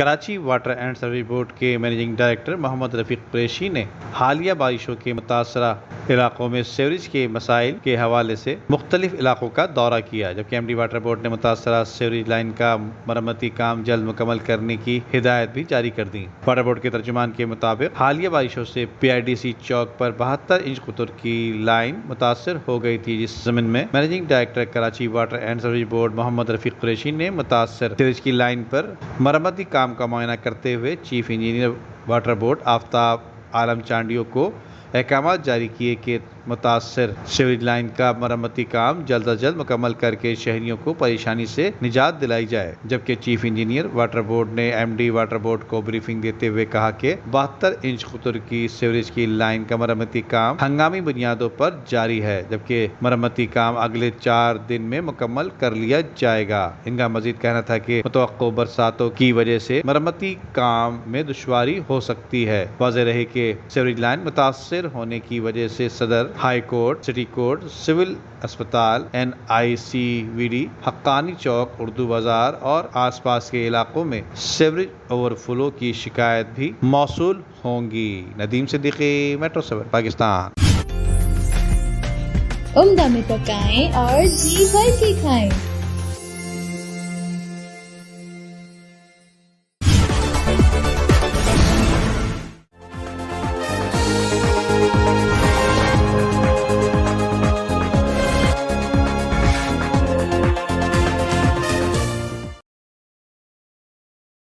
Karachi water and sewerage board کے managing director محمد رفیق قریشی نے حالیہ بارشوں کے متاثرہ علاقوں میں سیوریج کے مسائل کے حوالے سے مختلف علاقوں کا دورہ کیا، جبکہ ایم ڈی واٹر بورڈ نے متاثرہ سیوریج لائن کا مرمتی کام جلد مکمل کرنے کی ہدایت بھی جاری کر دی۔ واٹر بورڈ کے ترجمان کے مطابق حالیہ بارشوں سے پی I D C Chowk per 72 inch قطر کی لائن متاثر ہو گئی تھی، جس ضمن میں managing director Karachi water and sewerage board Muhammad Rafiq Qureshi نے متاثر سیوریج کی لائن پر مرمتی کام کا معائنہ کرتے ہوئے chief engineer water board Aftab Alam Chandio کو احکامات جاری کیے کہ متاثر سیوریج لائن کا مرمتی کام جلد از جلد مکمل کر کے شہریوں کو پریشانی سے نجات دلائی جائے، جبکہ چیف انجینئر واٹر بورڈ نے ایم ڈی واٹر بورڈ کو بریفنگ دیتے ہوئے کہا کہ 72 انچ قطر کی سیوریج کی لائن کا مرمتی کام ہنگامی بنیادوں پر جاری ہے، جبکہ مرمتی کام اگلے 4 دن میں مکمل کر لیا جائے گا۔ ان کا مزید کہنا تھا کہ متوقع برساتوں کی وجہ سے مرمتی کام میں دشواری ہو سکتی ہے۔ واضح رہے کہ سیوریج لائن متاثر ہونے کی وجہ سے صدر high court, city court, civil اسپتال، این آئی سی وی ڈی، حقانی چوک، اردو بازار اور آس پاس کے علاقوں میں سیوریج اوور فلو کی شکایت بھی موصول ہوں گی۔ ندیم صدیقی، میٹرو 7 پاکستان۔ عمدہ میں پکائیں اور جی بھر کے کھائیں۔